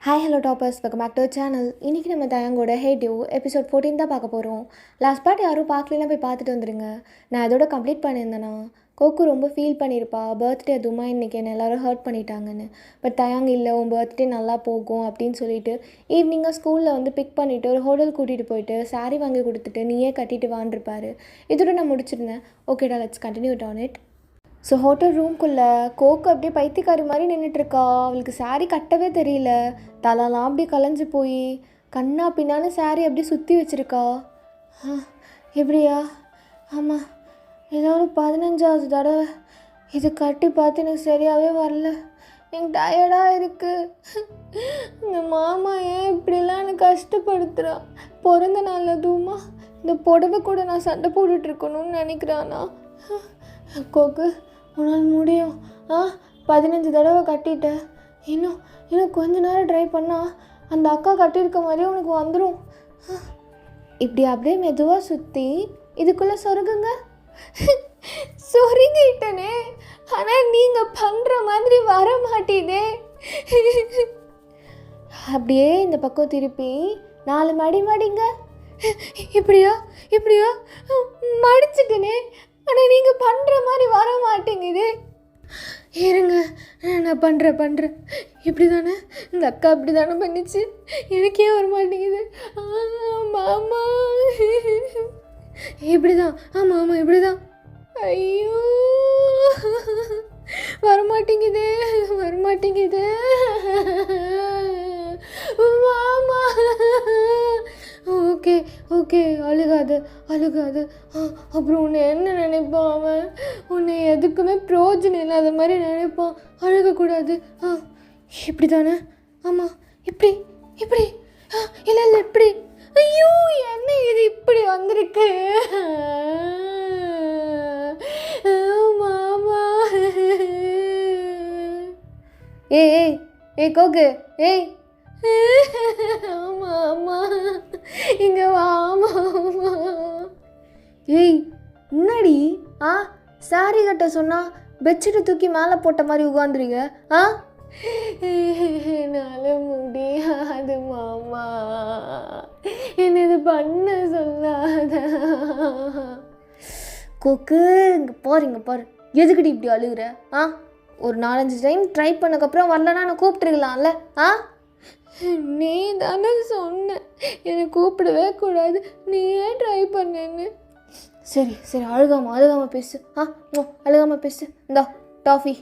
Hi hello toppers, welcome back to channel. இன்றைக்கி நம்ம தயங்கோட had you episode 14 தான் பார்க்க போகிறோம். லாஸ்ட் பார்ட் யாரும் பார்க்கலன்னா போய் பார்த்துட்டு வந்துடுங்க. நான் அதோட கம்ப்ளீட் பண்ணியிருந்தேன்னா கோக்கு ரொம்ப ஃபீல் பண்ணியிருப்பா, பர்த்டே அதுவுமா இன்றைக்கி என்னை எல்லோரும் ஹர்ட் பண்ணிட்டாங்கன்னு. பட் தயாங்க இல்லை, உன் பர்த்டே நல்லா போகும் அப்படின்னு சொல்லிட்டு ஈவினிங்காக ஸ்கூலில் வந்து பிக் பண்ணிவிட்டு ஒரு ஹோட்டல் கூட்டிகிட்டு போயிட்டு சாரீ வாங்கி கொடுத்துட்டு நீயே கட்டிட்டு வாண்டிருப்பாரு. இதோட நான் முடிச்சிருந்தேன். ஓகேடா, let's continue on it. So hotel ரூம்குள்ளே கோக்கு அப்படியே பைத்தியக்காரி மாதிரி நின்றுட்டுருக்கா. அவளுக்கு சாரீ கட்டவே தெரியல. தலைலாம் அப்படி கலைஞ்சி போய் கண்ணா பின்னான்னு சாரீ அப்படியே சுற்றி வச்சுருக்கா. எப்படியா? ஆமாம், ஏதோ ஒரு 15வது தடவை இது கட்டி பார்த்து எனக்கு சரியாகவே வரல. எனக்கு டயர்டாக இருக்குது. இந்த மாமா ஏன் இப்படிலாம் எனக்கு கஷ்டப்படுத்துகிறான்? பிறந்த நாள் அதுவுமா இந்த புடவை கூட நான் சண்டை போட்டுட்ருக்கணும்னு நினைக்கிறானா? கோக்கு, உன்னால் முடியும். 15 தடவை கட்டிட்டேன். இன்னும் கொஞ்ச நேரம் ட்ரை பண்ணால் அந்த அக்கா கட்டியிருக்க மாதிரியே உனக்கு வந்துடும். இப்படி அப்படியே மெதுவாக சுற்றி இதுக்குள்ளே சொருகுங்க. சொருங்கிட்டனே, ஆனால் நீங்கள் பண்ணுற மாதிரி வர மாட்டேதே. அப்படியே இந்த பக்கம் திருப்பி 4 மடி மடிங்க. இப்படியா மடிச்சிட்டனே, ஆனால் நீங்கள் பண்ணுற மாதிரி வர மாட்டேங்குது. இருங்க, நான் பண்ணுறேன். இப்படி தானே இந்த அக்கா இப்படி தானே பண்ணிச்சு, எனக்கே வர மாட்டேங்குது. மாமா இப்படி தான். ஆமாம் இப்படி தான். ஐயோ, வரமாட்டேங்குது மாமா. ஓகே அழுகாது. அப்புறம் உன்னை என்ன நினைப்பான் அவன்? உன்னை எதுக்குமே பிரயோஜனம் இல்லாத மாதிரி நினைப்பான். அழுகக்கூடாது. இப்படி தானே? ஆமாம், இப்படி இல்லை இப்படி. ஐயோ, என்ன இது இப்படி வந்திருக்கு? மாமா. ஏய் கோக்கு, ஏய். ஆமாம் இங்கே வாமா. ஏய் முன்னாடி சாரி கட்ட சொன்னால் பெட்ஷீட்டை தூக்கி மேலே போட்ட மாதிரி உட்காந்துருங்க. என்னால் முடியாது மாமா, என்ன இது பண்ண சொல்லாத. கோக்கு, இங்கே பாரு எதுக்கிட்டு இப்படி அழுகுற? ஒரு 4-5 டைம் ட்ரை பண்ணக்கப்புறம் வரலன்னா நான் கூப்பிட்டுருக்கலாம்ல. நீ தானே சொன்ன என்னை கூப்பிடவே கூடாது, நீயே ட்ரை பண்ணேன்னு. சரி அழுகாமல் பேசு. அழுகாமல் பேசு. இந்தா டாஃபி.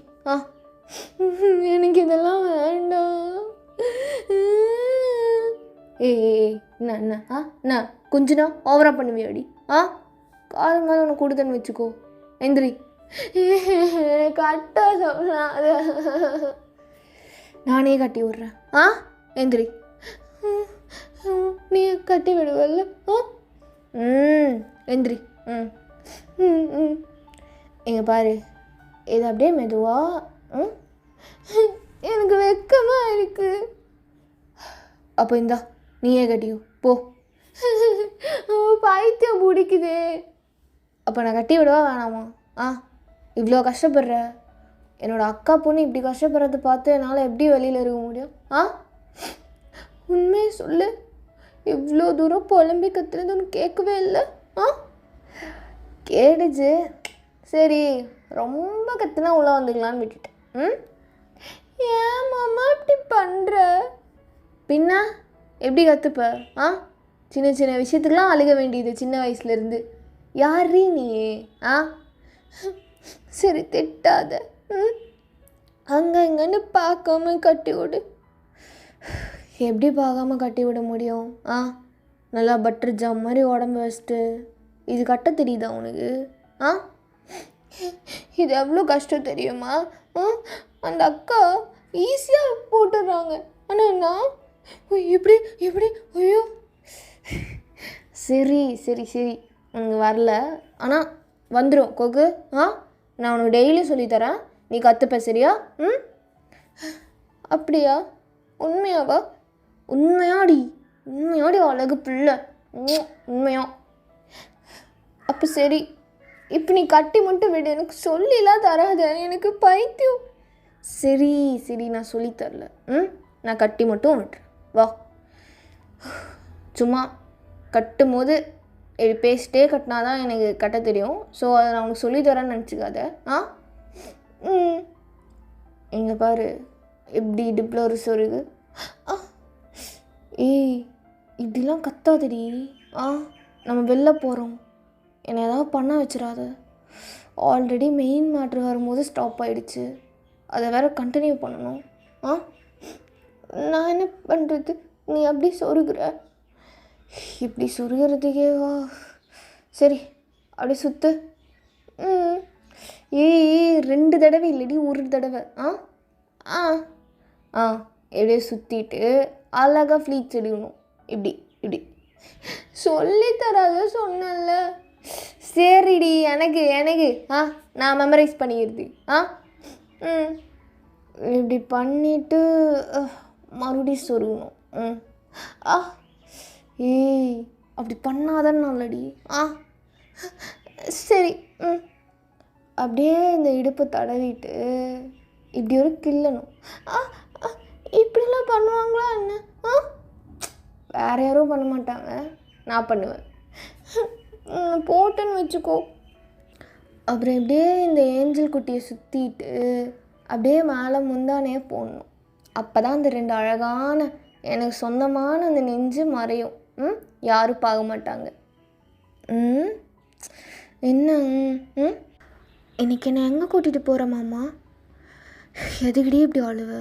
எனக்கு இதெல்லாம் வேண்டாம். என்ன கொஞ்சனா ஓவரா பண்ணுவியாடி? காலம் மேலே உனக்கு கொடுத்தன்னு வச்சுக்கோ. எந்திரி. கட்ட சொல்லாத, நானே கட்டி விட்றேன். எந்திரி. நீ கட்டி விடுவல்ல? எந்திரி. எங்கே பாரு, இது அப்படியே மெதுவா. எனக்கு வெக்கமாக இருக்கு. அப்போ இந்தா நீயே கட்டியோ போ. பைத்தியம் பிடிக்குதே. அப்போ நான் கட்டி விடவா வேணாமா? இவ்வளோ கஷ்டப்படுற என்னோட அக்கா பொண்ணு இப்படி கஷ்டப்படுறத பார்த்து என்னால் எப்படி வெளியில் இருக்க முடியும்? உண்மையை சொல்லு, இவ்வளோ தூரம் புலம்பி கத்துறது உனக்கு கேட்கவே இல்லை? கேடுச்சு. சரி, ரொம்ப கத்துனா உள்ளே வந்துக்கலான்னு விட்டுட்டேன். ஏன் மாமா இப்படி பண்ணுற? பின்ன எப்படி கற்றுப்ப? சின்ன விஷயத்துக்கெலாம் அழுக வேண்டியது சின்ன வயசுலேருந்து. யாரீ நீ? சரி திட்டாத. அங்கே இங்கன்னு பார்க்காம கட்டி விடு. எப்படி பார்க்காம கட்டி விட முடியும்? நல்லா பட்டர் ஜாம் மாதிரி உடம்பு வச்சுட்டு இது கட்ட தெரியுதா உனக்கு? இது எவ்வளோ கஷ்டம் தெரியுமா? அந்த அக்கா ஈஸியாக போட்டுடுறாங்க, ஆனால் நான் இப்படி ஐயோ. சரி உனக்கு வரல, ஆனால் வந்துடும் கோக்கு. நான் உனக்கு டெய்லியும் சொல்லித்தரேன், நீ கற்றுப்ப சரியா? அப்படியா? உண்மையாவா? உண்மையாடி அழகு பிள்ளை, உண்மையா? அப்போ சரி, இப்போ நீ கட்டி மட்டும் விடு, எனக்கு சொல்லிலாம் தராத, எனக்கு பைத்தியம். சரி நான் சொல்லித்தரல. நான் கட்டி மட்டும் விட்டுறேன். வா. சும்மா கட்டும் போது பேசிட்டே கட்டினா தான் எனக்கு கட்ட தெரியும். ஸோ அதை நான் உனக்கு சொல்லித்தரேன்னு நினச்சிக்காத. இங்கே பாரு, எப்படி இடுப்பில் ஒரு சொருகு. ஏய், இப்படிலாம் கத்தாதடி. நம்ம வெளில போகிறோம், என்னை ஏதாவது பண்ண வச்சிடாத. ஆல்ரெடி மெயின் மேட்ரு வரும்போது ஸ்டாப் ஆகிடுச்சு, அதை வேறு கண்டினியூ பண்ணணும். நான் என்ன பண்ணுறது? நீ அப்படி சொருகிற, இப்படி சொருகிறதுக்கேவா? சரி, அப்படி சுற்று. ஏய், 2 தடவை இல்லடி, 1 தடவை. எப்படியே சுற்றிட்டு அழகாக ஃப்ளீட்ஸ் எடுக்கணும். இப்படி இப்படி சொல்லித்தராத சொன்னல. சரிடி, எனக்கு நான் மெமரைஸ் பண்ணிக்கிறது. இப்படி பண்ணிவிட்டு மறுபடியும் சொருகணும். ஏய், அப்படி பண்ணாதான் நல்லடி. சரி. அப்படியே இந்த இடுப்பை தடவிட்டு இப்படி ஒரு கிள்ளணும். இப்படிலாம் பண்ணுவாங்களா என்ன? வேறு யாரும் பண்ண மாட்டாங்க, நான் பண்ணுவேன். போட்டேன்னு வச்சுக்கோ. அப்புறம் இப்படியே இந்த ஏஞ்சல் குட்டியை சுற்றிட்டு அப்படியே மேலே முந்தானே போடணும். அப்போ தான் அந்த 2 அழகான எனக்கு சொந்தமான அந்த நெஞ்சு மறையும். யாரும் பார்க்க மாட்டாங்க. என்ன? இன்றைக்கி என்னை எங்கே கூட்டிகிட்டு போகிற மாமா? எதுக்கிட்டே இப்படி அழுவ?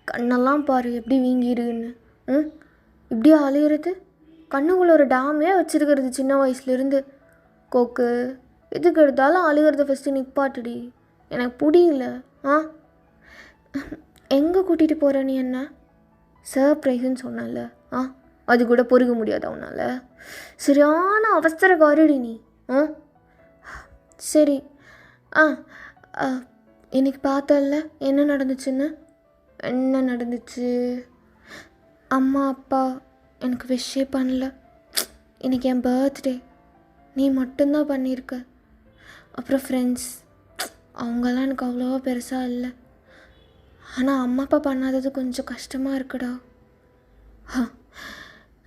கண்ணெல்லாம் பாரு எப்படி வீங்கிருன்னு. இப்படி அழுகிறது? கண்ணுக்குள்ள ஒரு டேமே வச்சுருக்கிறது சின்ன வயசுலேருந்து. கோக்கு, எதுக்கு எடுத்தாலும் அழுகிறத ஃபஸ்ட்டு நிப்பாட்டுடி, எனக்கு புரியல. எங்கே கூட்டிகிட்டு போகிற நீ? என்ன சர்ப்ரைஸ்ன்னு சொன்னல, அது கூட பொறுக்க முடியாதா உன்னால்? சரியான அவசரக்காரடி நீ. சரி. இன்னைக்கு பார்த்தல என்ன நடந்துச்சுன்னு? என்ன நடந்துச்சு? அம்மா அப்பா எனக்கு விஷே பண்ணல. இன்றைக்கி என் பர்த்டே, நீ மட்டும்தான் பண்ணியிருக்க. அப்புறம் ஃப்ரெண்ட்ஸ், அவங்கெல்லாம் எனக்கு அவ்வளோவா பெருசாக இல்லை. ஆனால் அம்மா அப்பா பண்ணாதது கொஞ்சம் கஷ்டமாக இருக்குடா.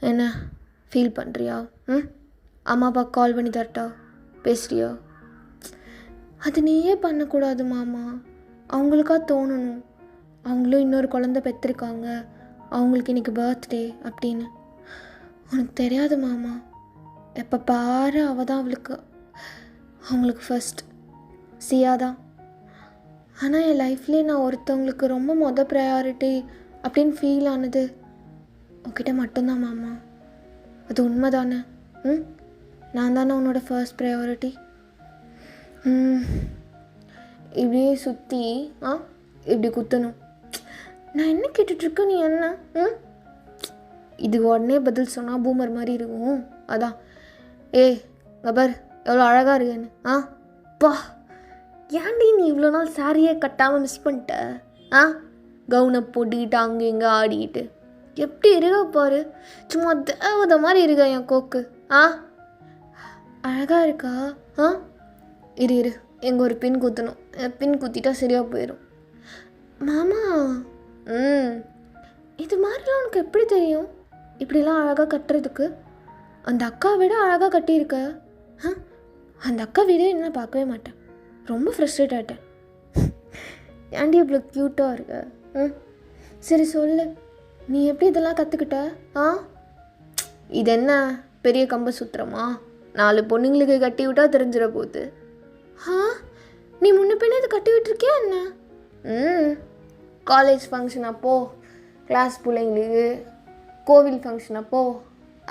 என்ன ஃபீல் பண்ணுறியா? அம்மா அப்பா கால் பண்ணி தரட்டா? பேசுறியா? அது நீயே பண்ணக்கூடாது மாமா, அவங்களுக்காக தோணணும். அவங்களும் இன்னொரு குழந்தை பெற்றிருக்காங்க, அவங்களுக்கு இன்றைக்கி பர்த்டே அப்படின்னு. உனக்கு தெரியாது மாமா, எப்போ பாரு அவள் தான் அவங்களுக்கு ஃபஸ்ட் சியா தான். ஆனால் என் லைஃப்லேயே நான் ஒருத்தவங்களுக்கு ரொம்ப ப்ரையாரிட்டி அப்படின்னு ஃபீல் ஆனது உன்கிட்ட மட்டும்தான் மாமா. அது உண்மை தானே? நான் தானே உன்னோட ஃபர்ஸ்ட் ப்ரையாரிட்டி. இப்படியே சுற்றி இப்படி குத்தணும். நான் என்ன கேட்டுட்ருக்கேன், நீ என்ன? இது உடனே பதில் சொன்னால் பூமர் மாதிரி இருக்கும், அதான். கபர் எவ்வளோ அழகாக இருக்குன்னு. பா, ஏன்டி நீ இவ்வளோ நாள் சாரியே கட்டாமல் மிஸ் பண்ணிட்ட? கவுனை போட்டுக்கிட்டு அங்கே இங்கே ஆடிக்கிட்டு எப்படி இருக்கா பாரு, சும்மா தேவதை மாதிரி இருக்கா என் கோக்கு. அழகாக இருக்கா? இரு எங்கே ஒரு பின் குத்தணும், பின் குத்திட்டா சரியாக போயிடும். மாமா, இது மாதிரிலாம் உனக்கு எப்படி தெரியும் இப்படிலாம் அழகாக கட்டுறதுக்கு? அந்த அக்கா விட அழகாக கட்டியிருக்க. அந்த அக்கா வீடியோ என்ன பார்க்கவே மாட்டேன், ரொம்ப ஃப்ரஸ்ட்ரேட் ஆகிட்டேன். ஏன்டி இவ்வளோ க்யூட்டாக இருக்க? சரி சொல்லு, நீ எப்படி இதெல்லாம் கற்றுக்கிட்ட? இது என்ன பெரிய கம்ப சுத்திரமா? 4 பொண்ணுங்களுக்கு கட்டி விட்டா தெரிஞ்சிட போகுது. நீ முன்ன பின்ன இதை கட்டி விட்டுருக்கியா என்ன? காலேஜ் ஃபங்க்ஷன் அப்போது கிளாஸ் பிள்ளைங்களுக்கு, கோவில் ஃபங்க்ஷன் அப்போது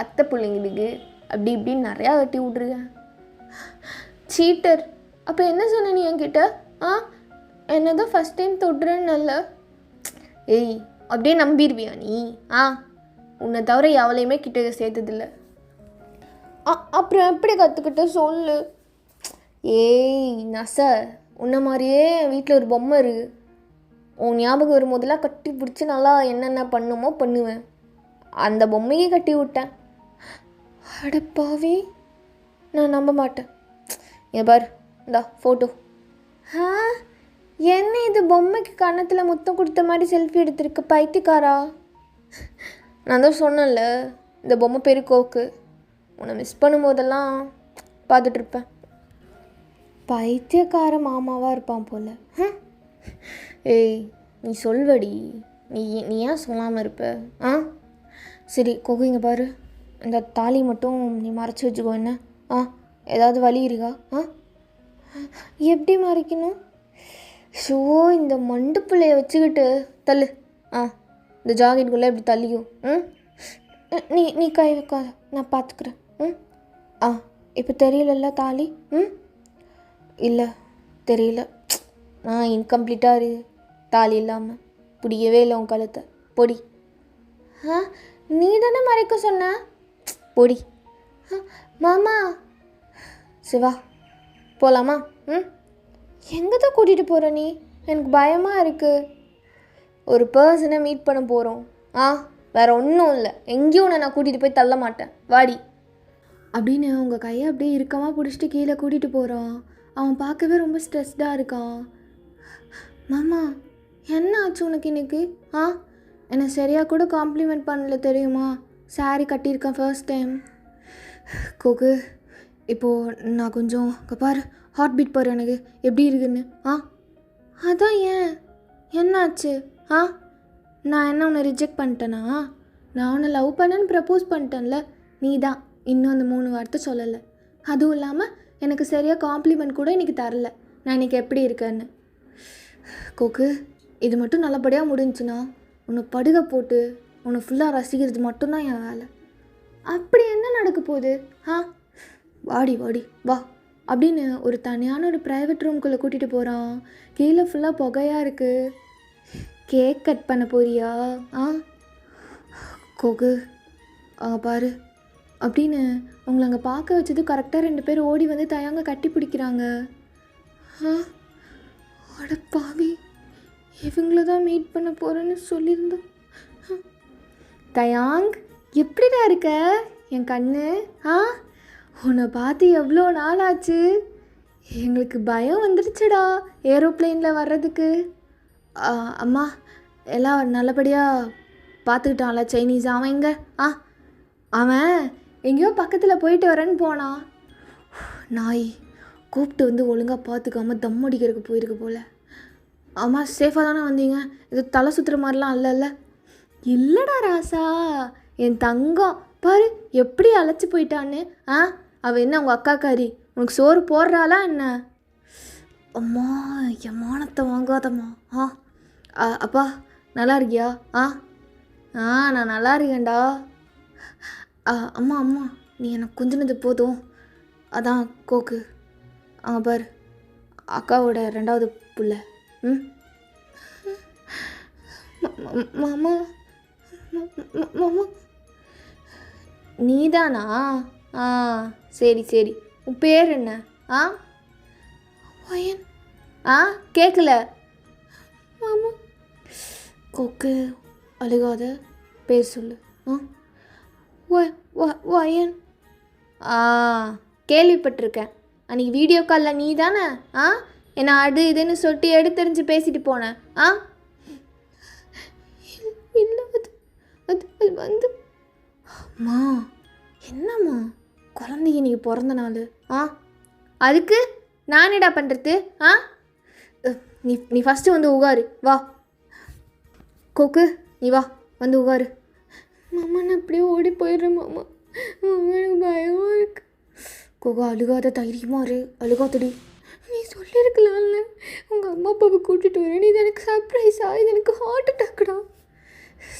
அத்தை பிள்ளைங்களுக்கு, அப்படி இப்படின்னு நிறையா கட்டி விட்ருக்கேன். சீட்டர், அப்போ என்ன சொன்ன நீ என்கிட்ட? என்ன தான் ஃபஸ்ட் டைம் தொடுறேன்னு நல்ல. அப்படியே நம்பிடுவியா நீ? உன்னை தவிர எவளையுமே கிட்ட சேர்த்ததில்ல. அப்புறம் எப்படி கற்றுக்கிட்ட சொல்லு. நச, உன்ன மாதிரியே என் வீட்டில் ஒரு பொம்மை இருக்குது. உன் ஞாபகம் வரும்போதெல்லாம் கட்டி பிடிச்சி நல்லா என்னென்ன பண்ணுமோ பண்ணுவேன். அந்த பொம்மையே கட்டி விட்டேன். அடப்பாவி, நான் நம்ப மாட்டேன். பார், இந்தா ஃபோட்டோ. என்ன இது பொம்மைக்கு கன்னத்தில் முத்தம் கொடுத்த மாதிரி செல்ஃபி எடுத்திருக்கு பைத்தியக்காரா. நான் தான் சொன்னேன்ல, இந்த பொம்மை பேர் கோக்கு. உன்னை மிஸ் பண்ணும்போதெல்லாம் பார்த்துட்ருப்பேன். பைத்தியக்கார மாமாவாக இருப்பான் போல். ஏய் நீ சொல்வடி, நீ நீ ஏன் சொல்லாமல் இருப்ப? சரி கோகு, இங்கே பாரு, இந்த தாலி மட்டும் நீ மறைச்சி வச்சுக்கோ. என்ன ஏதாவது வலி இருக்கா? எப்படி மறைக்கணும்? ஷோ, இந்த மண்டு பிள்ளைய வச்சுக்கிட்டு தள்ளு. இந்த ஜாக்கெட்டுக்குள்ளே எப்படி தள்ளியும். நீ நீ கை வைக்காத, நான் பார்த்துக்குறேன். இப்போ தெரியலல்ல தாலி? இல்லை தெரியல. நான் இன்கம்ப்ளீட்டாக இருக்கு தாலி இல்லாமல். பிடிக்கவே இல்லை உன் கழுத்தை. பொடி. நீ தானே மறைக்க சொன்ன. பொடி. மாமா சிவா, போகலாமா? எங்கே தான் கூட்டிகிட்டு போகிற நீ? எனக்கு பயமாக இருக்குது. ஒரு பர்சனை மீட் பண்ண போகிறோம். வேறு ஒன்றும் இல்லை. எங்கேயும் உன்னை நான் கூட்டிகிட்டு போய் தள்ள மாட்டேன். வாடி அப்படின்னு உங்கள் கையை அப்படியே இறுக்கமாக பிடிச்சிட்டு கீழே கூட்டிகிட்டு போகிறான். அவன் பார்க்கவே ரொம்ப ஸ்ட்ரெஸ்டாக இருக்கான். மாமா என்ன ஆச்சு உனக்கு இன்னைக்கு? என்னை சரியாக கூட காம்ப்ளிமெண்ட் பண்ணல தெரியுமா? சாரி கட்டியிருக்கேன் ஃபர்ஸ்ட் டைம். கோகு, இப்போது நான் கொஞ்சம் பாரு, ஹார்ட் பீட் பாரு எனக்கு எப்படி இருக்குன்னு. அதான் ஏன் என்னாச்சு? நான் என்ன உன்னை ரிஜெக்ட் பண்ணிட்டேனா? நான் உன்னை லவ் பண்ணேன்னு ப்ரப்போஸ் பண்ணிட்டேன்ல. நீ தான் இன்னும் அந்த 3 வார்த்தை சொல்லலை. அதுவும் இல்லாமல் எனக்கு சரியாக காம்ப்ளிமெண்ட் கூட இன்றைக்கி தரல நான் இன்றைக்கி எப்படி இருக்கேன்னு. கோகு, இது மட்டும் நல்லபடியாக முடிஞ்சுன்னா உன்னை படுகை போட்டு உன்னை ஃபுல்லாக ரசிக்கிறது மட்டும்தான் என் வேலை. அப்படி என்ன நடக்க போகுது? வாடி வாடி வா அப்படின்னு ஒரு தனியான ஒரு ப்ரைவேட் ரூம்குள்ளே கூட்டிகிட்டு போகிறான். கீழே ஃபுல்லாக புகையாக இருக்குது. கேக் கட் பண்ண போறியா? கோகு பாரு அப்படின்னு உங்களை அங்கே பார்க்க வச்சது கரெக்டாக 2 பேர் ஓடி வந்து தயாங்க கட்டி பிடிக்கிறாங்க. அட பாவி, இவங்கள தான் மீட் பண்ண போகிறேன்னு சொல்லியிருந்தோம். தயாங், எப்படிடா இருக்க என் கண்ணு? உன்னை பார்த்து எவ்வளோ நாள் ஆச்சு. எங்களுக்கு பயம் வந்துடுச்சுடா ஏரோப்ளேனில் வர்றதுக்கு. அம்மா எல்லாம் நல்லபடியாக பார்த்துக்கிட்டான்ல சைனீஸ். அவன் எங்கே? அவன் எங்கேயோ பக்கத்தில் போயிட்டு வரேன்னு போனான். நாய் கூப்பிட்டு வந்து ஒழுங்காக பார்த்துக்காம தம் அடிக்கிறதுக்கு போயிருக்கு போல். அம்மா சேஃபாக தானே வந்தீங்க? இது தலை சுற்றுற மாதிரிலாம் இல்லைல்ல? இல்லைடா ராசா, என் தங்கம் பாரு எப்படி அழைச்சி போயிட்டான்னு. அவள் என்ன உங்கள் அக்காக்காரி? உனக்கு சோறு போடுறாளா என்ன? அம்மா என் மானத்தை வாங்காதம்மா. அப்பா நல்லா இருக்கியா? நான் நல்லா இருக்கேன்டா. அம்மா அம்மா நீ எனக்கு கொஞ்சினது போதும். அதான் கோக்கு பார், அக்காவோட 2வது புள்ள. மாமா மாமா நீதானா? சரி சரி. உன் பேர் என்ன? வயன். கேட்கல மாமா. கோக்கு அழுகாத, பேர் சொல்லு. வயன். கேள்விப்பட்டிருக்கேன். அன்றைக்கி வீடியோ காலில் நீ தானே என்னை அது இதுன்னு சொல்லிட்டு எடுத்தெறிஞ்சு பேசிட்டு போனேன். இல்லை அது அது வந்து அம்மா. என்னம்மா குழந்தைங்க நீங்கள் பிறந்த நாள்? அதுக்கு நான் என்னடா பண்ணுறது? நீ ஃபஸ்ட்டு வந்து உட்காரு. வா கோக்கு, நீ வா வந்து உட்காரு. மாமா நான் அப்படியே ஓடி போயிடுறேன் மாமா. மாமா எனக்கு பயமாக இருக்கு. கோகா அழுகாத, தைரியமாக இரு, அழுகாதடி. நீ சொல்லியிருக்கலாம்ல உங்கள் அம்மா அப்பாவை கூட்டிகிட்டு வரேன். இது எனக்கு சர்ப்ரைஸா? இது எனக்கு ஹார்ட் அட்டாக்குடா.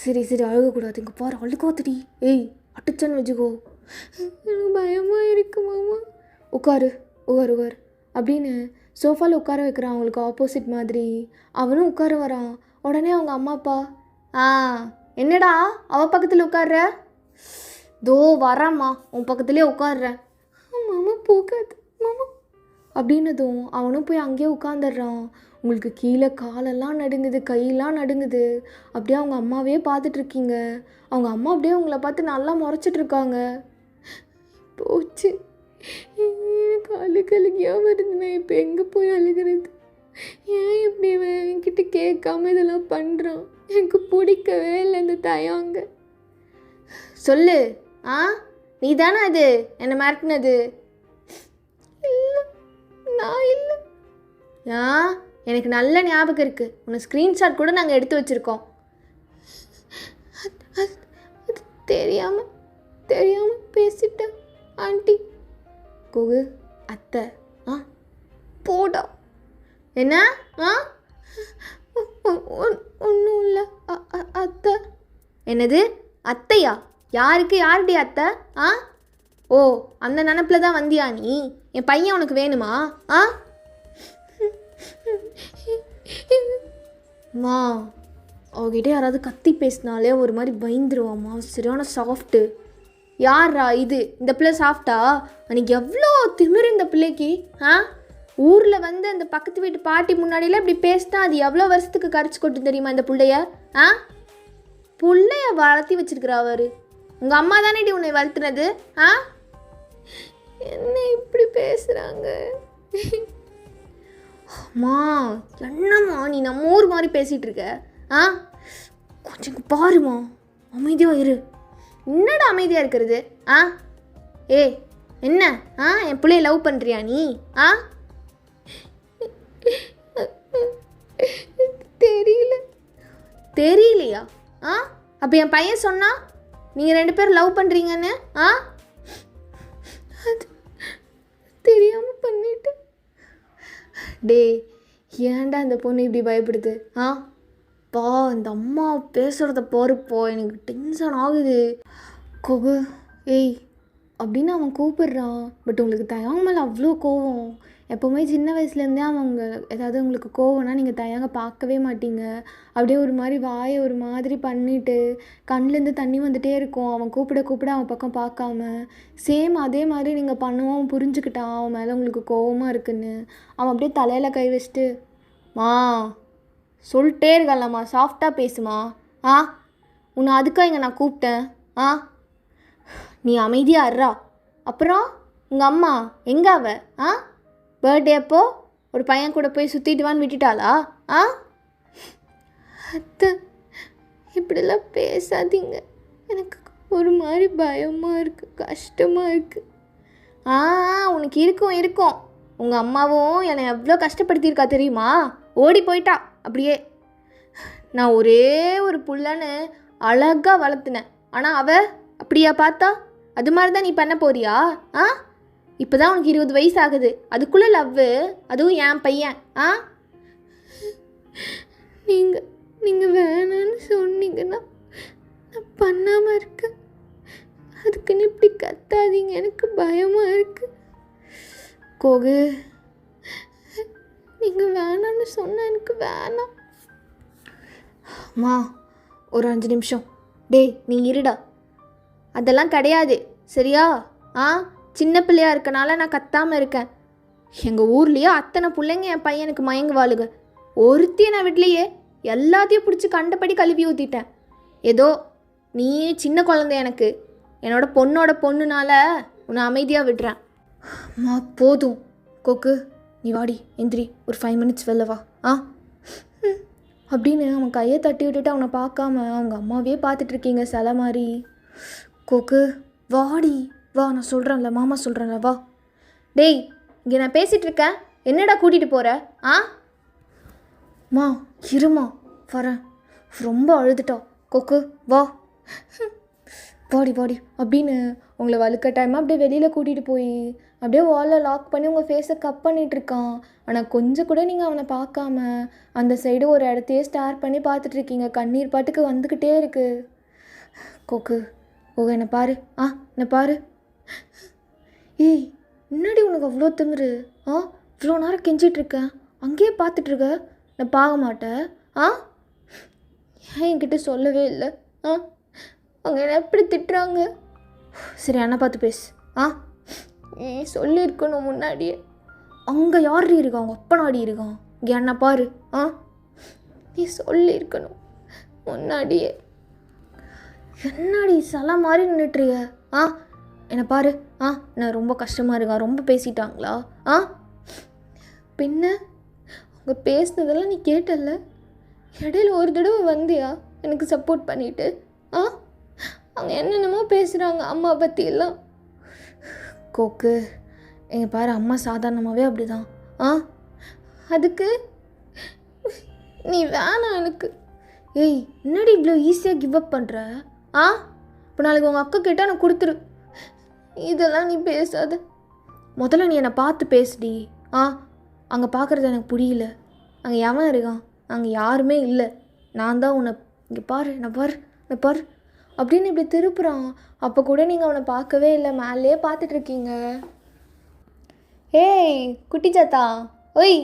சரி சரி அழுகக்கூடாது. இங்கே பாரு அழுகாதடி. ஏய் அட்டுச்சான்னு வச்சுக்கோ. எனக்கு பயமாக இருக்கு மாமா. உட்காரு உட்காரு உட்காரு அப்படின்னு சோஃபாவில் உட்கார வைக்கிறான் அவங்களுக்கு ஆப்போசிட் மாதிரி. அவனும் உட்கார வரான். உடனே அவங்க அம்மா அப்பா என்னடா அவள் பக்கத்தில் உட்கார்ற? தோ வரம்மா உன் பக்கத்துலேயே உட்காடுறேன். மாமா போகாது மாமா அப்படின்னதும் அவனும் போய் அங்கேயே உட்காந்துடுறான். உங்களுக்கு கீழே காலெல்லாம் நடுங்குது, கையெல்லாம் நடுங்குது. அப்படியே அவங்க அம்மாவே பார்த்துட்ருக்கீங்க. அவங்க அம்மா அப்படியே உங்களை பார்த்து நல்லா முறைச்சிட்ருக்காங்க. போச்சு, எனக்கு அழுகழுகியாக வருது. நான் இப்போ எங்கே போய் அழுகிறது? ஏன் இப்படி என்கிட்ட கேட்காம இதெல்லாம் பண்ணுறான்? எனக்கு பிடிக்கவே இல்லை இந்த தயங்க. சொல்லு. நீ தானே அது என்னை மிரட்டினது? இல்லை, நான் இல்லை. எனக்கு நல்ல ஞாபகம் இருக்குது. உன்னை ஸ்க்ரீன்ஷாட் கூட நாங்கள் எடுத்து வச்சுருக்கோம். அது தெரியாமல் பேசிட்டேன் ஆண்டி. கோகு, அத்தை. போடா. என்ன? ஒன்றும் இல்லை அத்தை. என்னது அத்தையா? யாருடி அத்தை? ஓ, அந்த நினப்பில் தான் வந்தியா நீ? என் பையன் உனக்கு வேணுமா? மா, அவகிட்ட யாராவது கத்தி பேசினாலே ஒரு மாதிரி பயந்துருவாம்மா. சரியான சாஃப்ட்டு. யாரா இது? இந்த பிள்ளை சாஃப்டா? அன்றைக்கி எவ்வளோ திமிரு இந்த பிள்ளைக்கு. ஊரில் வந்து அந்த பக்கத்து வீட்டு பாட்டி முன்னாடியெல்லாம் இப்படி பேசினா அது எவ்வளோ வருஷத்துக்கு கரைச்சி கொட்டு தெரியுமா இந்த பிள்ளைய? பிள்ளைய வளர்த்தி வச்சிருக்கிறா அவர். உங்கள் அம்மா தானேடி உன்னை வளர்த்துனது? என்ன இப்படி பேசுகிறாங்க? அம்மா, என்னம்மா நீ நம்ம ஊர் மாதிரி பேசிகிட்டு இருக்க? கொஞ்சம் பாருமா, அமைதியாக இரு. என்னடா அமைதியாக இருக்கிறது? என்ன? என் பிள்ளைய லவ் பண்ணுறியா நீ? தெரியலையா? அப்போ என் பையன் சொன்னா நீங்கள் 2 பேரும் லவ் பண்ணுறீங்கன்னு? அது தெரியாமல் பண்ணிட்டு. டே, ஏன்டா அந்த பொண்ணு இப்படி பயப்படுது? இந்த அம்மா பேசுகிறத பாருப்போ, எனக்கு டென்ஷன் ஆகுது. கோகு, ஏய் அப்படின்னு அவன் கூப்பிடுறான். பட் உங்களுக்கு தயங்க மேலே அவ்வளோ கோவம். எப்போவுமே சின்ன வயசுலேருந்தே அவங்க ஏதாவது உங்களுக்கு கோவம்னா நீங்கள் தயங்க பார்க்கவே மாட்டீங்க. அப்படியே ஒரு மாதிரி வாயை ஒரு மாதிரி பண்ணிவிட்டு கண்லேருந்து தண்ணி வந்துகிட்டே இருக்கும். அவன் கூப்பிட அவன் பக்கம் பார்க்காம. சேம் அதே மாதிரி நீங்கள் பண்ணுவோம். அவன் புரிஞ்சுக்கிட்டான் அவன் மேலே உங்களுக்கு கோவமாக இருக்குன்னு. அவன் அப்படியே தலையில் கை வச்சுட்டு, மா சொல்லிட்டே இருக்கலாம்மா, சாஃப்டாக பேசுமா. உன்னை அதுக்காக இங்கே நான் கூப்பிட்டேன். நீ அமைதியாக இருறா. அப்புறம் உங்கள் அம்மா எங்கே அவ? பர்த்டே அப்போ ஒரு பையன் கூட போய் சுற்றிட்டுவான்னு விட்டுட்டாளா? அத்தை, இப்படிலாம் பேசாதீங்க. எனக்கு ஒரு மாதிரி பயமாக இருக்குது, கஷ்டமாக இருக்குது. உனக்கு இருக்கும். உங்கள் அம்மாவும் என்னை எவ்வளோ கஷ்டப்படுத்தியிருக்கா தெரியுமா? ஓடி போயிட்டா அப்படியே. நான் ஒரே ஒரு புள்ளன்னு அழகாக வளர்த்துனேன். ஆனால் அவ அப்படியா பார்த்தா? அது மாதிரி தான் நீ பண்ண போறியா? இப்போ தான் உனக்கு 20 வயசு ஆகுது, அதுக்குள்ளே லவ்வு, அதுவும் என் பையன். நீங்கள் வேணான்னு சொன்னீங்கன்னா நான் பண்ணாமல் இருக்கேன். அதுக்குன்னு இப்படி கத்தாதீங்க, எனக்கு பயமாக இருக்குது. கோகு, நீங்கள் வேணான்னு சொன்ன எனக்கு வேணாம். அம்மா, ஒரு 5 நிமிஷம். டேய், நீ இருடா. அதெல்லாம் கிடையாது சரியா? சின்ன பிள்ளையாக இருக்கனால நான் கத்தாமல் இருக்கேன். எங்கள் ஊர்லேயே அத்தனை பிள்ளைங்க என் பையனுக்கு மயங்குவாளுங்க. ஒருத்தியை நான் வீட்லேயே எல்லாத்தையும் பிடிச்சி கண்டபடி கழுவி ஊற்றிட்டேன். ஏதோ நீ சின்ன குழந்தை, எனக்கு என்னோட பொண்ணுனால உன்னை அமைதியாக விடுறேன். அம்மா போதும். கோக்கு, நீ வாடி, எந்திரி, ஒரு 5 மினிட்ஸ் வெளில வா. அப்படின்னு அவன் கையை தட்டி விட்டுட்டு அவனை பார்க்காம அவங்க அம்மாவே பார்த்துட்ருக்கீங்க சில மாதிரி. கோக்கு, வாடி வா, நான் சொல்கிறேன்ல, மாமா சொல்கிறேன்ல, வா. டேய், இங்கே நான் பேசிகிட்ருக்கேன், என்னடா கூட்டிகிட்டு போகிற? மா இருமா, வரேன். ரொம்ப அழுதுட்டா. கோக்கு வா, வாடி அப்படின்னு உங்களை வலுக்கட்டாயமாக அப்படியே வெளியில் கூட்டிகிட்டு போய் அப்படியே வாலில் லாக் பண்ணி உங்கள் ஃபேஸை கப் பண்ணிகிட்ருக்கான். ஆனால் கொஞ்சம் கூட நீங்கள் அவனை பார்க்காம அந்த சைடு ஒரு இடத்தையே ஸ்டார் பண்ணி பார்த்துட்ருக்கீங்க. கண்ணீர் பாட்டுக்கு வந்துக்கிட்டே இருக்குது. கோக்கு, என்னை பாரு. என்னை பாரு. ஏய், முன்னாடி உனக்கு அவ்வளோ திமிரு? இவ்வளோ நேரம் கெஞ்சிட்ருக்கேன், அங்கேயே பார்த்துட்ருக்க, நான் பார்க்க மாட்டேன். ஏன் என்கிட்ட சொல்லவே இல்லை? அவங்க என்ன எப்படி திட்டுறாங்க? சரி, அண்ணா பார்த்து பேசு. நீ சொல்லியிருக்கணும் முன்னாடியே. அங்கே யார் இருக்கான்? அவங்க அப்பனாடி இருக்கான். இங்கே அண்ணா பாரு. நீ சொல்லியிருக்கணும் முன்னாடியே. என்னடி சலை மாதிரி நின்றுட்டுருக்க? என்னை பாரு. நான் ரொம்ப கஷ்டமாக இருக்கா? ரொம்ப பேசிட்டாங்களா? பின்ன அங்கே பேசுனதெல்லாம் நீ கேட்டல, இடையில ஒரு தடவை வந்தியா எனக்கு சப்போர்ட் பண்ணிவிட்டு? அவங்க என்னென்னமோ பேசுகிறாங்க அம்மா பற்றியெல்லாம். கோக்கு, எங்கள் பாரு, அம்மா சாதாரணமாகவே அப்படி தான். அதுக்கு நீ வேணாம் எனக்கு. ஏய், என்னடி இவ்வளோ ஈஸியாக கிவ் அப் பண்ணுற? இப்போ நாளைக்கு உங்கள் அக்கா கேட்டால் நான் கொடுத்துரு. இதெல்லாம் நீ பேசாத. முதல்ல நீ என்னை பார்த்து பேசுடி. அங்கே பார்க்குறது எனக்கு புரியல. அங்கே எவன் இருக்கான்? அங்கே யாருமே இல்லை. நான் தான் உன்னை இங்கே பாரு, நான் பாரு அப்படின்னு இப்படி திருப்புறான். அப்போ கூட நீங்கள் அவனை பார்க்கவே இல்லை, மேலேயே பார்த்துட்ருக்கீங்க. ஏய் குட்டி சாத்தா, ஒய்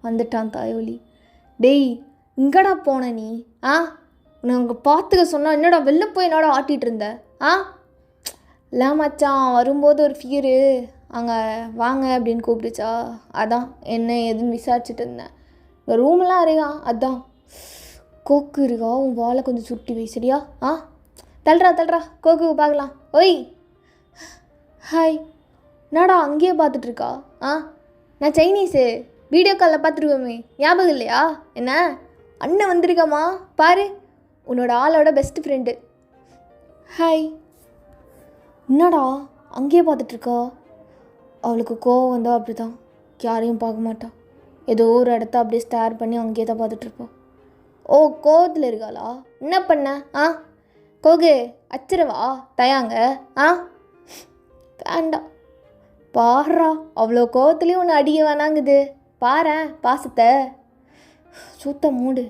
வந்துட்டான் தாயோலி. டேய், இங்கடா போன நீ? உன்னை அங்கே பார்த்துக்க சொன்னால் என்னடா வெளில போய் என்னடா ஆட்டிகிட்டு இருந்த? இல்லை மச்சான், வரும்போது ஒரு ஃபியரு, அங்கே வாங்க அப்படின்னு கூப்பிடுச்சா, அதான் என்ன எதுன்னு விசாரிச்சுட்டு இருந்தேன். இங்கே ரூம்லாம் இருக்கான், அதான். கோக்கு இருக்கா? உன் வாழை கொஞ்சம் சுட்டி வை சரியா? தள்ளுறா கோக்கு பார்க்கலாம். ஒய் ஹாய். என்னடா அங்கேயே பார்த்துட்ருக்கா? நான் சைனீஸு, வீடியோ காலில் பார்த்துருக்கோமே, ஞாபகம் இல்லையா? என்ன அண்ணன் வந்திருக்காம்மா பாரு, உன்னோட ஆளோட பெஸ்ட் ஃப்ரெண்டு. ஹாய். என்னடா அங்கேயே பார்த்துட்ருக்கா? அவளுக்கு கோவம் வந்தால் அப்படி தான், யாரையும் பார்க்க மாட்டாள். ஏதோ ஒரு இடத்த அப்படியே ஸ்டேர் பண்ணி அங்கேயே தான் பார்த்துட்ருப்பாள். ஓ, கோவத்தில் இருக்காளா? என்ன பண்ண? கோகு அச்சிரவா தயாங்க? வேண்டாம். பாடுறா, அவ்வளோ கோவத்துலேயும் ஒன்று அடிக்க வேணாங்குது. பாரேன் பாசத்தை. சூத்த மூடு.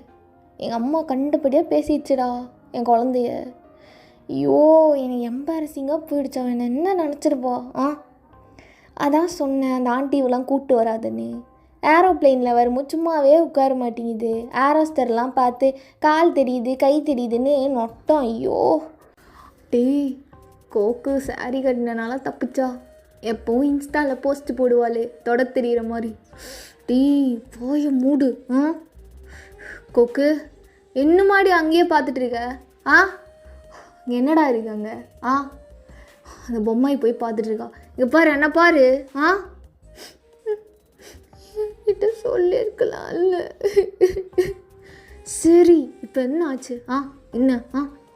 எங்கள் அம்மா கண்டபடியாக பேசிடுச்சுடா என் குழந்தைய. ஐயோ, எனக்கு எம்பாரசிங்காக போயிடுச்சா. என்ன நினச்சிருப்பா? அதான் சொன்னேன், அந்த ஆண்டிவெலாம் கூப்பிட்டு வராதுன்னு. ஏரோப்ளைனில் வரும்போது சும்மாவே உட்கார மாட்டேங்குது. ஏரோஸ்டர்லாம் பார்த்து கால் தெரியுது கை தெரியுதுன்னு நொட்டம். ஐயோ டேய், கோக்கு சாரி கட்டினால தப்பிச்சா. எப்போவும் இன்ஸ்டாவில் போஸ்ட் போடுவாள் தொட தெரிகிற மாதிரி. டேய் போய மூடு. கோக்கு, என்ன மாடி அங்கேயே பார்த்துட்டு இருக்க? என்னடா இருக்காங்க? அந்த பொம்மை போய் பார்த்துட்ருக்கா. இங்கே பாரு, என்ன பாரு. கிட்ட சொல்லியிருக்கலாம்ல. சரி, இப்போ என்ன ஆச்சு? என்ன?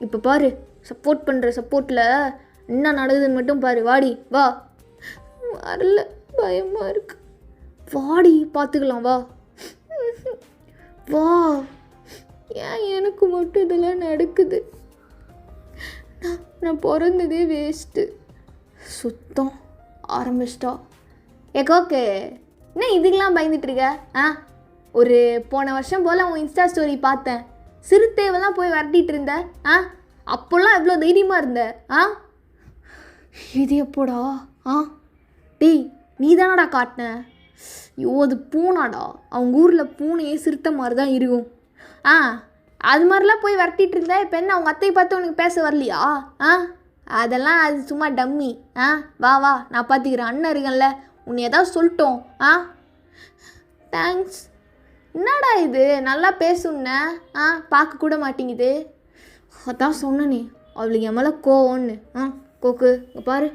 இப்போ பாரு, சப்போர்ட் பண்ணுற சப்போர்ட்டில் என்ன நடக்குதுன்னு மட்டும் பாரு. வாடி வா. வரல, பயமாக இருக்கு. வாடி பார்த்துக்கலாம், வா வா. ஏன் எனக்கு மட்டும் இதெல்லாம் நடக்குது? நான் பிறந்ததே வேஸ்ட்டு. சுத்தம் ஆரம்பிச்சிட்டா. ஓகே, என்ன இதுக்கெலாம் பயந்துட்டுருக்க? ஒரு போன வருஷம் போல் உன் இன்ஸ்டா ஸ்டோரி பார்த்தேன். சிறுத்தேவெல்லாம் போய் வரட்டிகிட்டு இருந்த. அப்போல்லாம் எவ்வளோ தைரியமாக இருந்த. இது எப்போடா? டேய், நீ தானடா காட்டின. ஐயோ, அது பூனாடா. அவங்க ஊரில் பூனையே சிறுத்தை மாதிரி தான் இருக்கும். அது மாதிரிலாம் போய் வரட்டிகிட்டு இருந்த. இப்போ என்ன அவங்க அத்தையை பார்த்து உனக்கு பேச வரலையா? அதெல்லாம் அது சும்மா டம்மி. வா வா, நான் பார்த்துக்கிறேன். அண்ணன் இருக்கேன்ல, உன்னை ஏதாவது சொல்லிட்டோம். தேங்க்ஸ். என்னடா இது, நல்லா பேசுன. பார்க்க கூட மாட்டேங்குது. அதான் சொன்னனே அவளுக்கு என் மேலே கோவம்னு. கோக்கு இங்கே பாரு.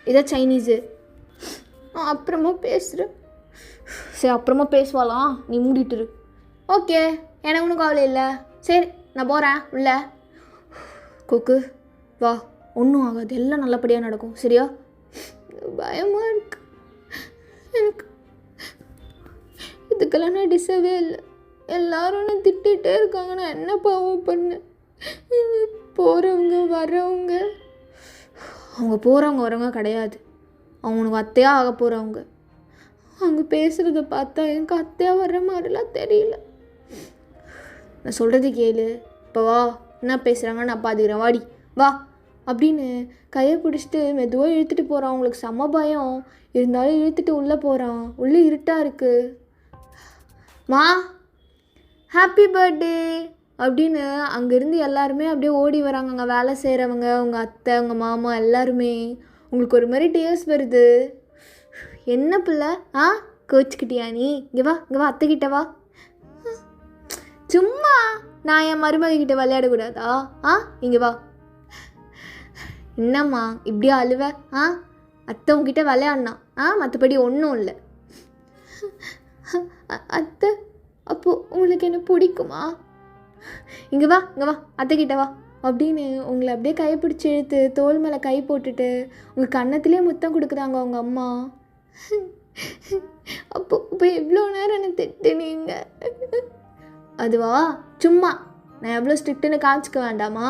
இதான் சைனீஸு. அப்புறமா பேசுகிறேன். சரி, அப்புறமா பேசுவாளாம், நீ மூடிட்டுரு. ஓகே, எனக்கு ஒன்றும் கவலை இல்லை. சரி, நான் போகிறேன் உள்ள. கோக்கு வா, ஒன்றும் ஆகாது, எல்லாம் நல்லபடியாக நடக்கும் சரியா? பயமாக இருக்கு எனக்கு. இதுக்கெல்லாம் நான் டிசர்வே இல்லை. எல்லோரும் நான் திட்டிகிட்டே இருக்காங்க. நான் என்ன பாவம் பண்ணேன்? போகிறவங்க வரவங்க, அவங்க போகிறவங்க வரவங்க கிடையாது, அவங்க உனக்கு அத்தையாக ஆக போகிறவங்க. அவங்க பேசுகிறத பார்த்தா எனக்கு அத்தையாக வர்ற மாதிரிலாம் தெரியல. நான் சொல்கிறது கேளு. இப்போ வா, என்ன பேசுகிறாங்க நான் பார்த்துக்கிறேன், வாடி வா அப்படின்னு கையை பிடிச்சிட்டு மெதுவாக இழுத்துட்டு போகிறான். அவங்களுக்கு செம்ம பயம் இருந்தாலும் இழுத்துட்டு உள்ளே போகிறான். உள்ளே இருட்டாக இருக்குது. மா ஹாப்பி பர்த்டே அப்படின்னு அங்கேருந்து எல்லாருமே அப்படியே ஓடி வராங்க. அங்கே வேலை செய்கிறவங்க, உங்கள் அத்தை, உங்கள் மாமா எல்லாருமே. உங்களுக்கு ஒரு மாதிரி டேஸ் வருது. என்ன பிள்ளை? கோச்சிக்கிட்டியா நீ? இங்கே வா, இங்கே வா, அத்தைக்கிட்ட வா. சும்மா நான் என் மருமகிட்ட விளையாடக்கூடாதா? இங்கே வா. என்னம்மா இப்படியா அழுவ? அத்தை உங்ககிட்ட விளையாடினா? மற்றபடி ஒன்றும் இல்லை. அத்தை, அப்போ உங்களுக்கு என்ன பிடிக்குமா? இங்கே வா, இங்கே வா, அத்தைக்கிட்ட வா அப்படின்னு உங்களை அப்படியே கைப்பிடிச்சி இழுத்து தோல் மேலே கை போட்டுட்டு உங்கள் கன்னத்துலேயே முத்தம் கொடுக்குறாங்க உங்கள் அம்மா. அப்போ எவ்வளோ நேரம் என்ன திட்டுனீங்க? அதுவா, சும்மா நான் எவ்வளோ ஸ்ட்ரிக்ட்டுன்னு காமிச்சிக்க வேண்டாமா?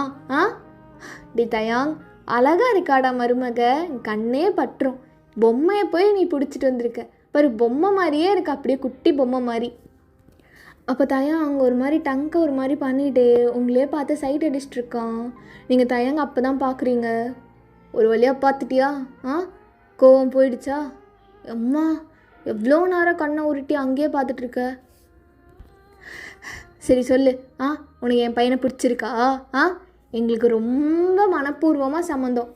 டி தயாங், அழகாக இருக்காடா மருமக, கண்ணே பற்றும். பொம்மையை போய் நீ பிடிச்சிட்டு வந்திருக்க பாரு, பொம்மை மாதிரியே இருக்கு, அப்படியே குட்டி பொம்மை மாதிரி. அப்போ தயாங் அவங்க ஒரு மாதிரி டங்கை ஒரு மாதிரி பண்ணிட்டு உங்களே பார்த்து சைட் அடிச்சிட்ருக்கான். நீங்கள் தயாங்க அப்போ தான் பார்க்குறீங்க. ஒரு வழியாக பார்த்துட்டியா? கோவம் போயிடுச்சா? அம்மா, எவ்வளோ நேரம் கண்ணை உருட்டி அங்கேயே பார்த்துட்ருக்க? சரி சொல்லு, உனக்கு என் பையனை பிடிச்சிருக்கா? எங்களுக்கு ரொம்ப மனப்பூர்வமாக சம்மந்தம்.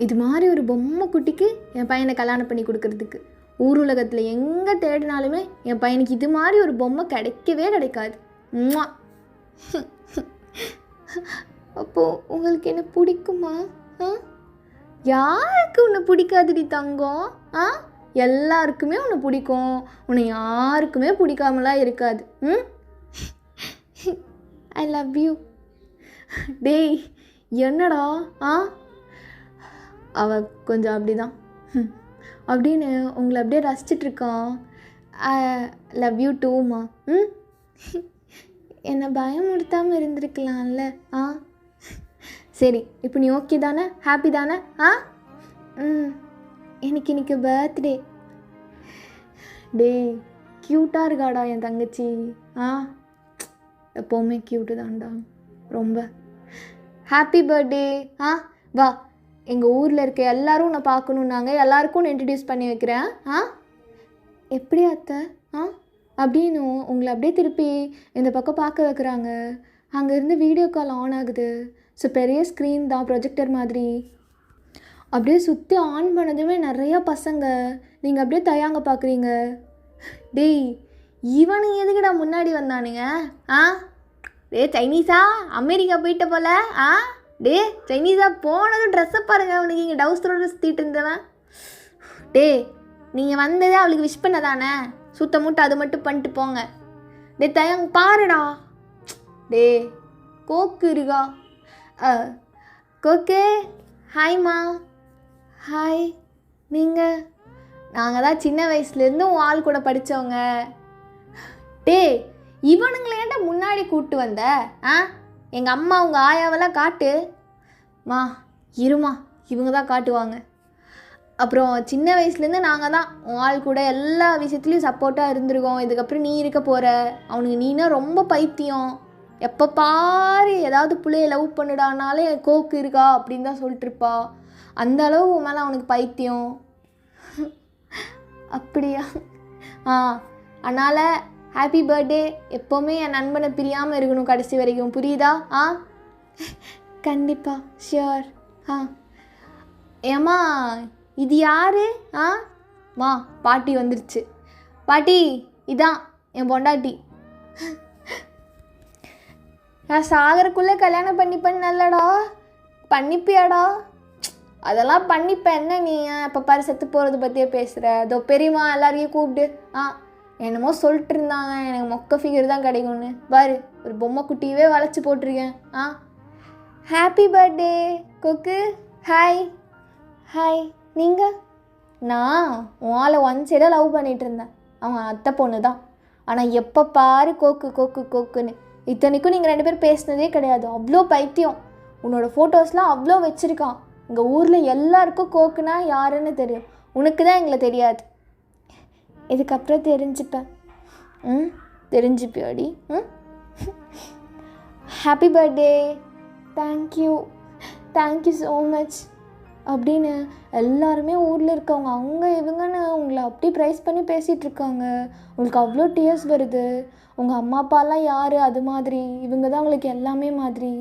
இது மாதிரி ஒரு பொம்மை குட்டிக்கு என் பையனை கல்யாணம் பண்ணி கொடுக்கறதுக்கு ஊர் உலகத்தில் எங்கே தேடினாலுமே என் பையனுக்கு இது மாதிரி ஒரு பொம்மை கிடைக்கவே கிடைக்காது. அப்போது உங்களுக்கு என்ன பிடிக்குமா? யாருக்கு உன்னை பிடிக்காதுடி தங்கம்? எல்லாருக்குமே உன்னை பிடிக்கும். உன்னை யாருக்குமே பிடிக்காமலாம் இருக்காது. I love you. டேய் என்னடா? அவ கொஞ்சம் அப்படிதான் அப்படின்னு உங்களை அப்படியே ரசிச்சிட்ருக்கான். I love you டூமா. என்னை பயமுறுத்தாமல் இருந்திருக்கலாம்ல? சரி, இப்போ நீ ஓகே தானே? ஹாப்பி தானே? எனக்கு இன்னைக்கு பர்த்டே. டேய் க்யூட்டாக இருக்காடா என் தங்கச்சி. எப்போவுமே க்யூட்டு தான்டா ரொம்ப. Happy birthday. வா, எங்கள் ஊரில் இருக்க எல்லோரும் உன்னை பார்க்கணுன்னாங்க, எல்லாருக்கும் நான் இன்ட்ரடியூஸ் பண்ணி வைக்கிறேன். எப்படி அத்தை? அப்படின்னு உங்களை அப்படியே திருப்பி இந்த பக்கம் பார்க்க வைக்கிறாங்க. அங்கேருந்து வீடியோ கால் ஆன் ஆகுது. ஸோ பெரிய ஸ்க்ரீன் தான், ப்ரொஜெக்டர் மாதிரி. அப்படியே சுற்றி ஆன் பண்ணதுமே நிறையா பசங்க. நீங்கள் அப்படியே தயாங்க பார்க்குறீங்க. டேய் இவனுங்க எதுக்குடா முன்னாடி வந்தானுங்க? டே சைனீஸா, அமெரிக்கா போயிட்ட போல. டே சைனீஸா, போனதும் ட்ரெஸ்ஸை பாருங்கள், அவனுக்கு இங்கே டவுஸ்ரோட சுற்றிட்டு இருந்தவன். டே நீங்கள் வந்ததே அவளுக்கு விஷ் பண்ண தானே, சுத்த மூட்டை அது மட்டும் பண்ணிட்டு போங்க. டே தயங் பாருடா. டே கோக்கு இருக்கா? கோக்கே, ஹாய்மா. ஹாய். நீங்கள்? நாங்கள் தான் சின்ன வயசுலேருந்து உன் ஆள் கூட படித்தவங்க. டே இவனுங்களை ஏன்டா முன்னாடி கூப்பிட்டு வந்த? எங்கள் அம்மா உங்கள் ஆயாவெல்லாம் காட்டு. இருமா, இவங்க தான் காட்டுவாங்க. அப்புறம் சின்ன வயசுலேருந்து நாங்கள் தான் உன் ஆள் கூட எல்லா விஷயத்துலையும் சப்போர்ட்டாக இருந்திருக்கோம். இதுக்கப்புறம் நீ இருக்க போகிற. அவனுக்கு நீனா ரொம்ப பைத்தியம். எப்போ பாரு ஏதாவது பிள்ளைய லவ் பண்ணுடானாலே கோக்கு இருக்கா அப்படின்னு தான் சொல்லிட்டுருப்பா. அந்த அளவு உன் மேலே அவனுக்கு பைத்தியம். அப்படியா? அதனால் ஹாப்பி பர்த்டே. எப்போவுமே என் நண்பனை பிரியாமல் இருக்கணும் கடைசி வரைக்கும், புரியுதா? கண்டிப்பாக, ஷியோர். ஏம்மா இது யார்? பாட்டி வந்துருச்சு. பாட்டி இதான் என் பொண்டாட்டி. நான் சாகரக்குள்ளே கல்யாணம் பண்ணிப்பேன்னு நல்லடா. பண்ணிப்பியாடா? அதெல்லாம் பண்ணிப்பேன். என்ன நீ இப்போ பாரு செத்து போகிறது பற்றியே பேசுகிற. அதோ பெரியம்மா எல்லாரையும் கூப்பிட்டு. என்னமோ சொல்லிட்டு இருந்தாங்க, எனக்கு மொக்க ஃபிகர் தான் கிடைக்கும்னு. பாரு, ஒரு பொம்மை குட்டியவே வளைச்சி போட்டிருக்கேன். ஹாப்பி பர்த்டே கொக்கு. ஹாய். ஹாய். நீங்கள்? நான் உன் ஆளை ஒன் சைடாக லவ் பண்ணிகிட்டு இருந்தேன். அவன் அத்தை பொண்ணு தான். ஆனால் எப்போ பாரு கோக்கு கோக்கு கோக்குன்னு. இத்தனைக்கும் நீங்கள் 2 பேர் பேசினதே கிடையாது. அவ்வளோ பைத்தியம். உன்னோட ஃபோட்டோஸ்லாம் அவ்வளோ வச்சுருக்கான். எங்கள் ஊரில் எல்லாருக்கும் கோக்குனா யாருன்னு தெரியும், உனக்கு தான் எங்களை தெரியாது. இதுக்கப்புறம் தெரிஞ்சுப்பேன். தெரிஞ்சுப்பியாடி? Happy birthday. Thank you, thank you so much அப்படின்னு எல்லாருமே ஊரில் இருக்கவங்க அங்கே இவங்கன்னு உங்களை அப்படி ப்ரைஸ் பண்ணி பேசிகிட்ருக்காங்க. உங்களுக்கு அவ்வளோ டியர்ஸ் வருது. உங்கள் அம்மா அப்பாலாம் யார்? அது மாதிரி இவங்க தான் உங்களுக்கு எல்லாமே மாதிரி.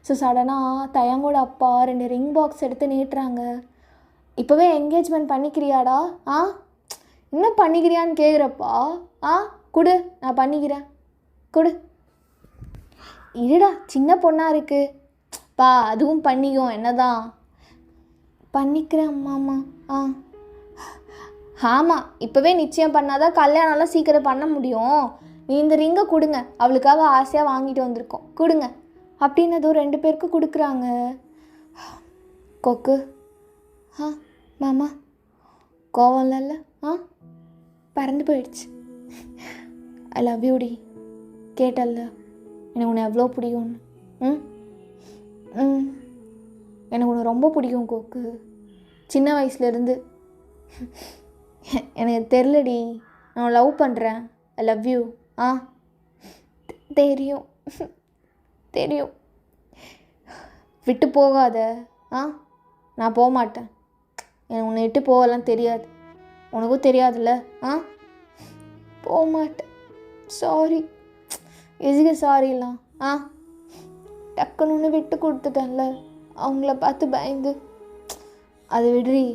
ஸோ சடனாக தயாங்கோட அப்பா 2 ரிங் பாக்ஸ் எடுத்து நீட்டுறாங்க. இப்போவே என்கேஜ்மெண்ட் பண்ணிக்கிறியாடா? என்ன பண்ணிக்கிறியான்னு கேட்குறப்பா. கொடு, நான் பண்ணிக்கிறேன், கொடு. இருடா, சின்ன பொண்ணாக இருக்குது பா, அதுவும் பண்ணிக்கும். என்ன தான் பண்ணிக்கிறேன் அம்மாம்மா. ஆமாம், இப்போவே நிச்சயம் பண்ணாதான் கல்யாணம்லாம் சீக்கிரம் பண்ண முடியும். நீ இந்த ரிங்கை கொடுங்க, அவளுக்காக ஆசையாக வாங்கிட்டு வந்திருக்கோம், கொடுங்க அப்படின்னதும் 2 பேருக்கும் கொடுக்குறாங்க. கொக்கு, ஆ மாமா கோவம் இல்லைல்ல? பறந்து போயிடுச்சு. I love யூடி. கேட்டல்ல எனக்கு உன்னை எவ்வளோ பிடிக்கும்னு. ம் ம் எனக்கு உன்னை ரொம்ப பிடிக்கும் கொக்கு, சின்ன வயசுலேருந்து. எனக்கு தெரிலடி, நான் லவ் பண்ணுறேன். I love you. தெரியும் தெரியும். விட்டு போகாத. நான் போக மாட்டேன். எனக்கு உன்னை விட்டு போகலாம் தெரியாது, உனக்கும் தெரியாதுல்ல. போக மாட்டேன். சாரி. எதுக்கு சாரிலாம்? டக்குன்னு ஒன்று விட்டு கொடுத்துட்டேன்ல, அவங்கள பார்த்து பயந்து. அதை விடுறி.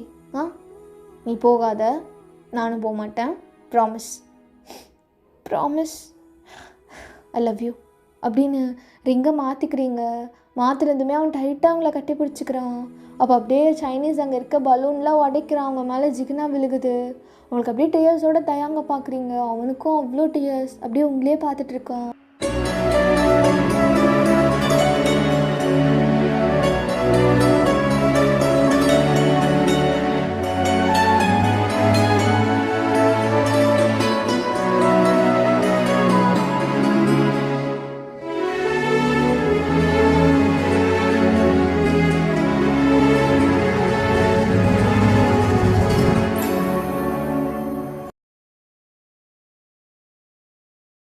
நீ போகாத, நானும் போக மாட்டேன். Promise. Promise. I love you அப்படின்னு ரிங்கை மாற்றிக்கிறீங்க. மாற்றுறதுமே அவன் டைட்டாக அவங்கள கட்டி பிடிச்சிக்கிறான். அப்போ அப்படியே சைனீஸ் அங்கே இருக்க பலூன்லாம் உடைக்கிறான், அவங்க மேலே ஜிகினா விழுகுது. உங்களுக்கு அப்படியே டியர்ஸோட தயாங்க பார்க்குறீங்க. அவனுக்கும் அவ்வளோ டியர்ஸ், அப்படியே உங்களே பார்த்துட்ருக்கான்.